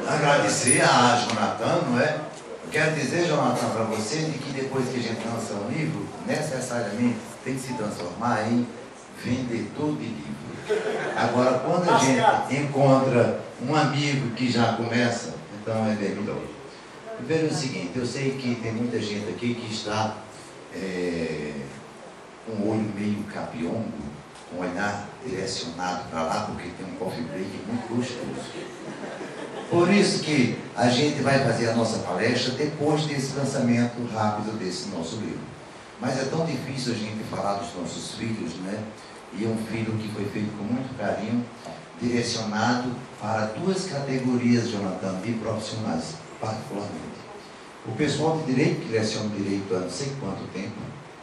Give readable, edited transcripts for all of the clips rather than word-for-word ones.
agradecer a Jonathan, não é? Eu quero dizer, Jonathan, para você, de que depois que a gente lança um livro, necessariamente tem que se transformar em vendedor de livro. Agora, quando a gente encontra um amigo que já começa, então é bem melhor. Veja o seguinte, eu sei que tem muita gente aqui que está com o olho meio capiongo, com o olhar direcionado para lá, porque tem um coffee break muito gostoso. Por isso que a gente vai fazer a nossa palestra depois desse lançamento rápido desse nosso livro. Mas é tão difícil a gente falar dos nossos filhos, né? E é um filho que foi feito com muito carinho, direcionado para duas categorias, Jonathan, de profissionais, particularmente. O pessoal de direito, que leciona direito há não sei quanto tempo,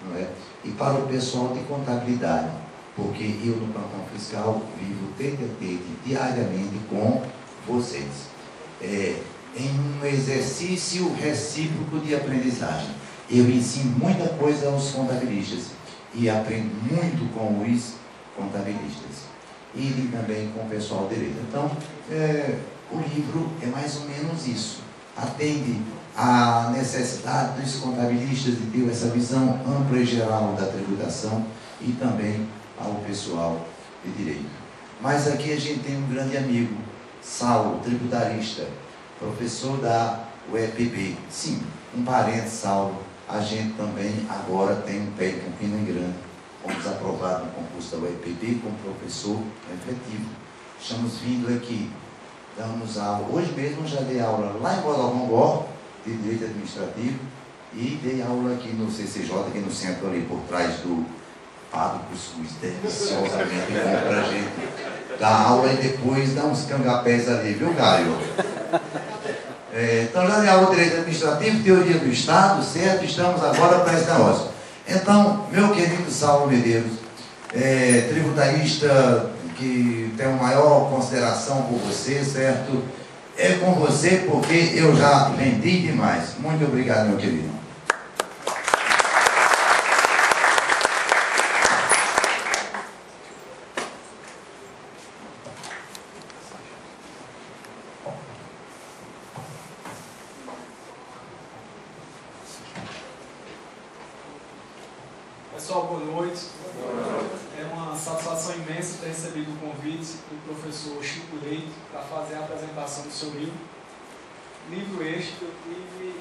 não é? E para o pessoal de contabilidade, porque eu no plantão fiscal vivo tete a tete, diariamente com vocês. Em um exercício recíproco de aprendizagem. Eu ensino muita coisa aos contabilistas e aprendo muito com os contabilistas e também com o pessoal de direito. Então, o livro é mais ou menos isso. Atende à necessidade dos contabilistas de ter essa visão ampla e geral da tributação e também ao pessoal de direito. Mas aqui a gente tem um grande amigo, Saulo, tributarista, professor da UEPB. Sim, um parente, Saulo. A gente também agora tem um pé em Campina Grande. Fomos aprovados no concurso da UEPB como professor efetivo. Estamos vindo aqui, damos aula. Hoje mesmo já dei aula lá em Bodogongó, de Direito Administrativo, e dei aula aqui no CCJ, aqui no centro ali, por trás do Pado Cuscuz, deliciosamente bom pra gente dar aula e depois dar uns cangapés ali, viu, Caio? Então já dei aula de Direito Administrativo, Teoria do Estado, certo? Estamos agora para esse negócio. Então, meu querido Saulo Medeiros, tributarista que tem uma maior consideração por você, certo? É com você porque eu já vendi demais. Muito obrigado, meu querido. Pessoal, boa noite. É uma satisfação imensa ter recebido o convite do professor Chico Leite para fazer a apresentação do seu livro. Livro este que eu tive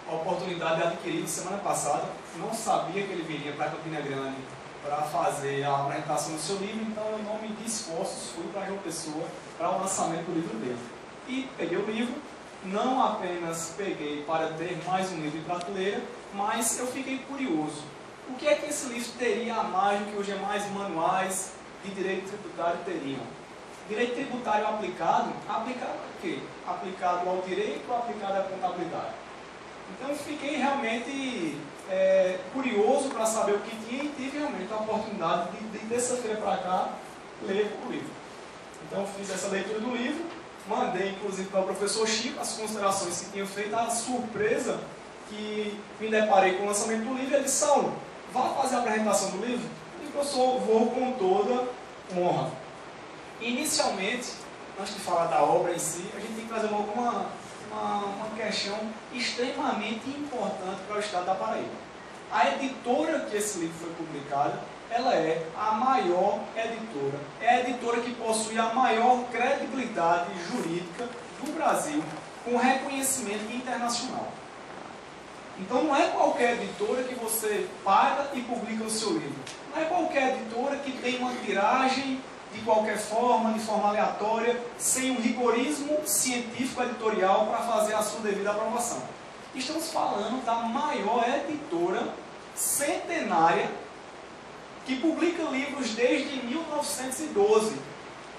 a oportunidade de adquirir semana passada. Não sabia que ele viria para Campina Grande para fazer a apresentação do seu livro, então eu não medi esforços, fui para João Pessoa para o lançamento do livro dele. E peguei o livro, não apenas peguei para ter mais um livro de prateleira, mas eu fiquei curioso. O que é que esse livro teria a mais do que os demais manuais de direito tributário teriam? Direito tributário aplicado a quê? Aplicado ao direito ou aplicado à contabilidade? Então eu fiquei realmente curioso para saber o que tinha e tive realmente a oportunidade de terça-feira para cá ler o livro. Então fiz essa leitura do livro, mandei inclusive para o professor Chico as considerações que tinha feito, a surpresa que me deparei com o lançamento do livro. Ele disse: Saulo, vá fazer a apresentação do livro? E o professor, vou com toda honra. Inicialmente, antes de falar da obra em si, a gente tem que trazer logo uma questão extremamente importante para o estado da Paraíba. A editora que esse livro foi publicado, ela é a maior editora, é a editora que possui a maior credibilidade jurídica do Brasil, com reconhecimento internacional. Então não é qualquer editora que você paga e publica o seu livro. Não é qualquer editora que tem uma tiragem de qualquer forma, de forma aleatória, sem um rigorismo científico editorial para fazer a sua devida aprovação. Estamos falando da maior editora centenária que publica livros desde 1912.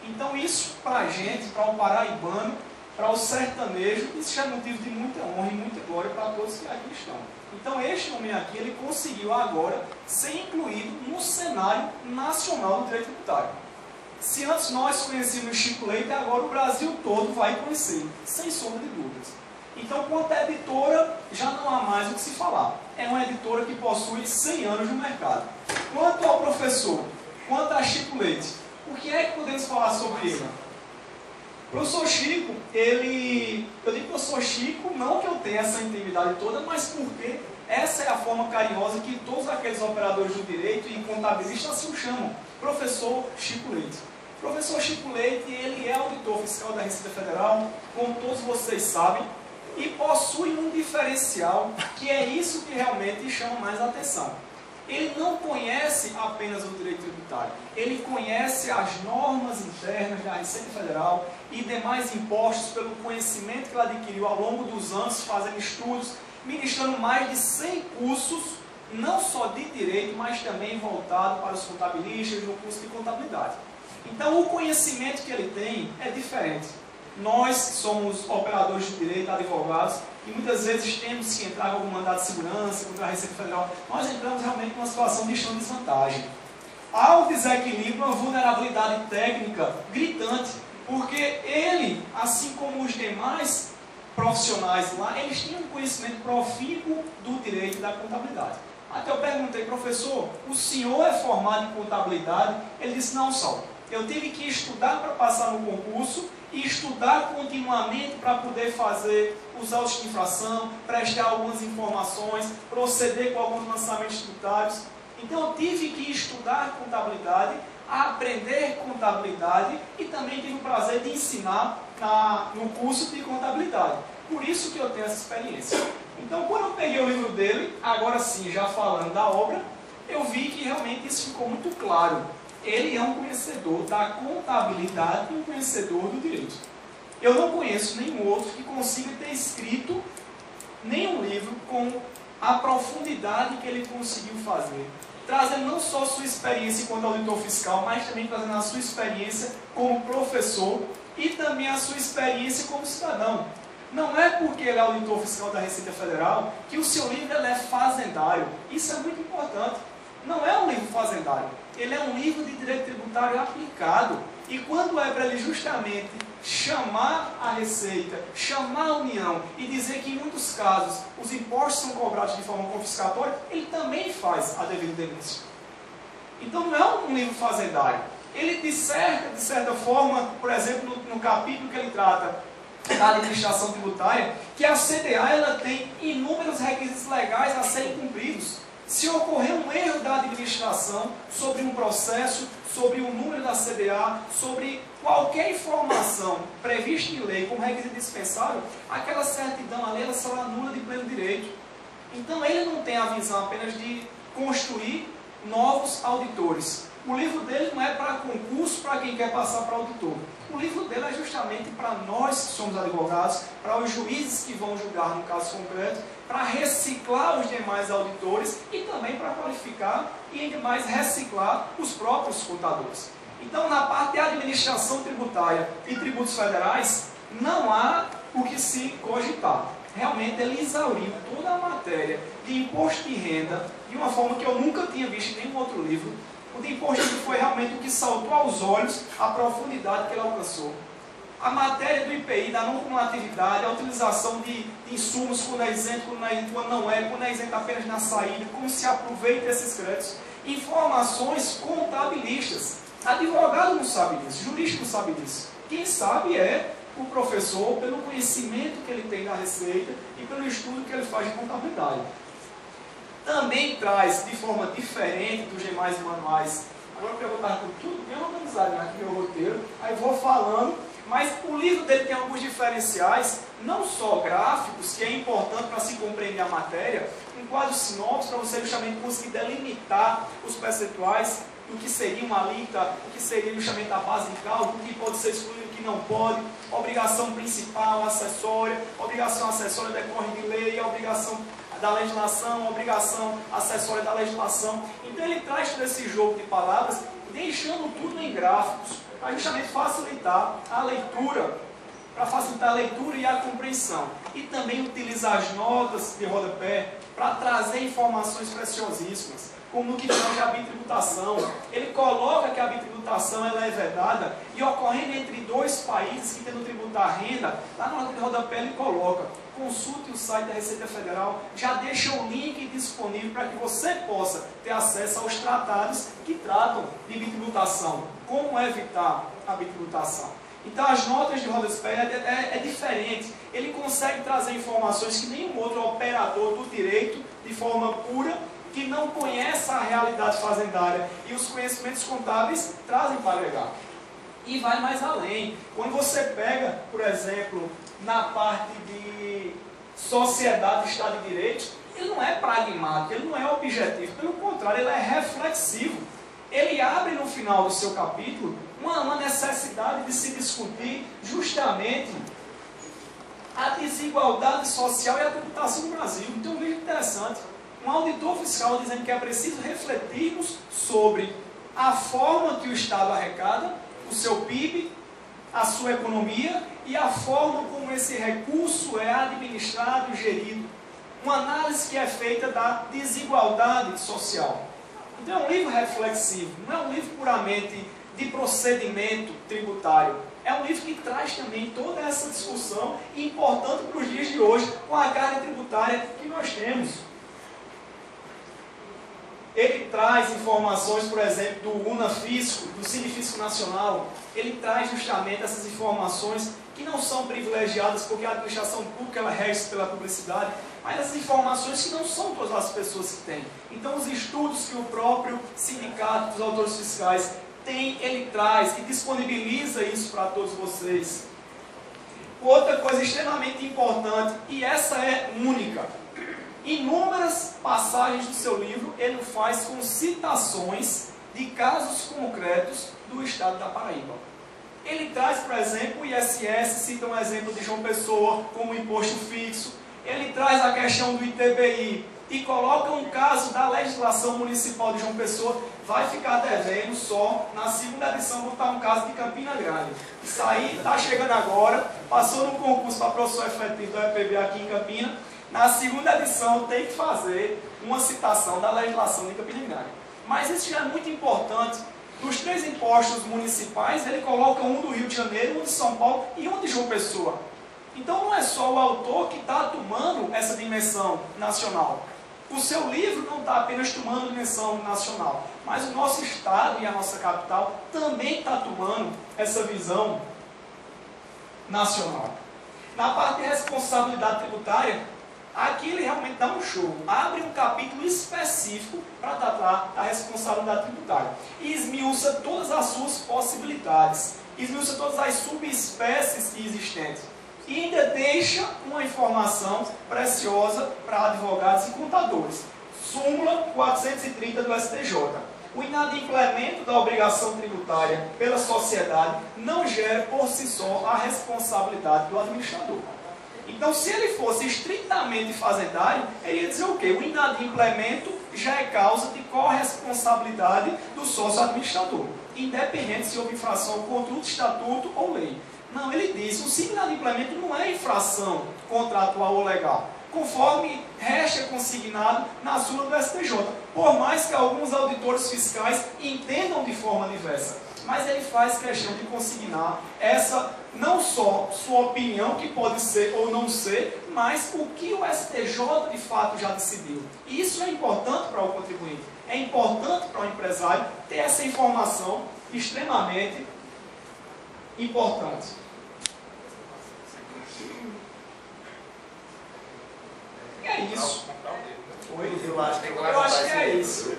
Então isso para a gente, para o paraibano, para o sertanejo, isso já é motivo de muita honra e muita glória para todos que aqui estão. Então este homem aqui, ele conseguiu agora ser incluído no cenário nacional do direito tributário. Se antes nós conhecíamos Chico Leite, agora o Brasil todo vai conhecer, sem sombra de dúvidas. Então, quanto à editora, já não há mais o que se falar. É uma editora que possui 100 anos no mercado. Quanto ao professor, quanto a Chico Leite, o que é que podemos falar sobre ele? O professor Chico, eu digo professor Chico, não que eu tenha essa intimidade toda, mas porque essa é a forma carinhosa que todos aqueles operadores do direito e contabilistas assim o chamam, professor Chico Leite. O professor Chico Leite, ele é auditor fiscal da Receita Federal, como todos vocês sabem, e possui um diferencial, que é isso que realmente chama mais a atenção. Ele não conhece apenas o direito tributário, ele conhece as normas internas da Receita Federal e demais impostos pelo conhecimento que ele adquiriu ao longo dos anos, fazendo estudos, ministrando mais de 100 cursos, não só de direito, mas também voltado para os contabilistas no curso de contabilidade. Então, o conhecimento que ele tem é diferente. Nós somos operadores de direito, advogados, e muitas vezes temos que entrar com algum mandado de segurança contra a Receita Federal. Nós entramos realmente numa situação de extrema desvantagem. Há um desequilíbrio, uma vulnerabilidade técnica gritante, porque ele, assim como os demais profissionais lá, eles tinham um conhecimento profícuo do direito e da contabilidade. Até eu perguntei, professor, o senhor é formado em contabilidade? Ele disse, não, Saulo, eu tive que estudar para passar no concurso e estudar continuamente para poder fazer os autos de infração, prestar algumas informações, proceder com alguns lançamentos tributários. Então eu tive que estudar contabilidade, aprender contabilidade e também tive o prazer de ensinar no curso de contabilidade. Por isso que eu tenho essa experiência. Então quando eu peguei o livro dele, agora sim, já falando da obra, eu vi que realmente isso ficou muito claro. Ele é um conhecedor da contabilidade e um conhecedor do direito. Eu não conheço nenhum outro que consiga ter escrito nenhum livro com a profundidade que ele conseguiu fazer, trazendo não só sua experiência enquanto auditor fiscal, mas também trazendo a sua experiência como professor e também a sua experiência como cidadão. Não é porque ele é auditor fiscal da Receita Federal que o seu livro é fazendário. Isso é muito importante. Não é um livro fazendário. Ele é um livro de direito tributário aplicado. E quando é para ele justamente chamar a Receita, chamar a União e dizer que em muitos casos os impostos são cobrados de forma confiscatória, ele também faz a devida denúncia. Então não é um livro fazendário. Ele disserta, de certa forma, por exemplo, no capítulo que ele trata da administração tributária, que a CDA ela tem inúmeros requisitos legais a serem cumpridos. Se ocorrer um erro da administração sobre um processo, sobre o número da CDA, sobre qualquer informação prevista em lei como requisito dispensável, aquela certidão ali ela será nula de pleno direito. Então ele não tem a visão apenas de construir novos auditores. O livro dele não é para concurso, para quem quer passar para auditor. O livro dele é justamente para nós que somos advogados, para os juízes que vão julgar no caso concreto, para reciclar os demais auditores e também para qualificar e ainda mais reciclar os próprios contadores. Então, na parte de administração tributária e tributos federais, não há o que se cogitar. Realmente ele exauriu toda a matéria de imposto de renda de uma forma que eu nunca tinha visto em nenhum outro livro. O de imposto de renda foi realmente o que saltou aos olhos a profundidade que ele alcançou. A matéria do IPI, da não cumulatividade, a utilização de insumos quando é isento, quando não é, quando é isento apenas na saída, como se aproveita esses créditos. Informações contabilistas. Advogado não sabe disso, jurista não sabe disso. Quem sabe é o professor, pelo conhecimento que ele tem da Receita e pelo estudo que ele faz de contabilidade. Também traz de forma diferente dos demais manuais. Agora eu vou estar com tudo bem organizado aqui no meu roteiro, aí vou falando, mas o livro dele tem alguns diferenciais, não só gráficos, que é importante para se compreender a matéria, um quadro sinopse para você justamente conseguir delimitar os percentuais, o que seria uma alíquota, o que seria justamente a base de cálculo, o que pode ser excluído, o que não pode, obrigação principal, acessória, obrigação acessória decorre de lei, a obrigação da legislação, a obrigação acessória da legislação. Então ele traz todo esse jogo de palavras, deixando tudo em gráficos, para justamente facilitar a leitura, e a compreensão. E também utiliza as notas de rodapé para trazer informações preciosíssimas, como no que tange a bitributação. Ele coloca que a bitributação ela é vedada e ocorrendo entre dois países que tentam tributar renda, lá na nota de rodapé ele coloca: consulte o site da Receita Federal, já deixa o link disponível para que você possa ter acesso aos tratados que tratam de bitributação, como evitar a bitributação. Então as notas de rodapé é diferente. Ele consegue trazer informações que nenhum outro operador do direito, de forma pura, que não conhece a realidade fazendária e os conhecimentos contábeis, trazem para agregar. E vai mais além. Quando você pega, por exemplo, na parte de sociedade, Estado de Direito, ele não é pragmático, ele não é objetivo, pelo contrário, ele é reflexivo. Ele abre no final do seu capítulo uma necessidade de se discutir justamente a desigualdade social e a tributação no Brasil. Então, um livro interessante. Um auditor fiscal dizendo que é preciso refletirmos sobre a forma que o Estado arrecada, o seu PIB, a sua economia e a forma como esse recurso é administrado e gerido. Uma análise que é feita da desigualdade social. Então é um livro reflexivo, não é um livro puramente de procedimento tributário. É um livro que traz também toda essa discussão importante para os dias de hoje, com a carga tributária que nós temos. Ele traz informações, por exemplo, do UNAFisco, do Cinefisco Nacional. Ele traz justamente essas informações que não são privilegiadas, porque a administração pública ela rege pela publicidade, mas essas informações que não são todas as pessoas que têm. Então, os estudos que o próprio sindicato dos autores fiscais tem, ele traz e disponibiliza isso para todos vocês. Outra coisa extremamente importante, e essa é única, inúmeras passagens do seu livro ele faz com citações de casos concretos do estado da Paraíba. Ele traz, por exemplo, o ISS, cita um exemplo de João Pessoa como imposto fixo. Ele traz a questão do ITBI e coloca um caso da legislação municipal de João Pessoa. Vai ficar devendo só na segunda edição botar um caso de Campina Grande. Isso aí está chegando agora, passou no concurso para professor efetivo do EPB aqui em Campina. Na segunda edição tem que fazer uma citação da legislação de Campina Grande. Mas isso já é muito importante. Dos 3 impostos municipais, ele coloca um do Rio de Janeiro, um de São Paulo e um de João Pessoa. Então não é só o autor que está tomando essa dimensão nacional. O seu livro não está apenas tomando dimensão nacional, mas o nosso estado e a nossa capital também está tomando essa visão nacional. Na parte de responsabilidade tributária, aqui ele realmente dá um show. Abre um capítulo específico para tratar da responsabilidade tributária. E esmiuça todas as suas possibilidades. Esmiuça todas as subespécies existentes. E ainda deixa uma informação preciosa para advogados e contadores. Súmula 430 do STJ. O inadimplemento da obrigação tributária pela sociedade não gera por si só a responsabilidade do administrador. Então, se ele fosse estritamente fazendário, ele ia dizer o quê? O inadimplemento já é causa de corresponsabilidade do sócio administrador, independente se houve infração contra o estatuto ou lei. Não, ele diz, o simples inadimplemento não é infração contratual ou legal, conforme resta consignado na súmula do STJ, por mais que alguns auditores fiscais entendam de forma diversa. Mas ele faz questão de consignar essa, não só sua opinião, que pode ser ou não ser, mas o que o STJ de fato já decidiu. E isso é importante para o contribuinte, é importante para o empresário ter essa informação extremamente importante. E é isso. Eu acho que é isso.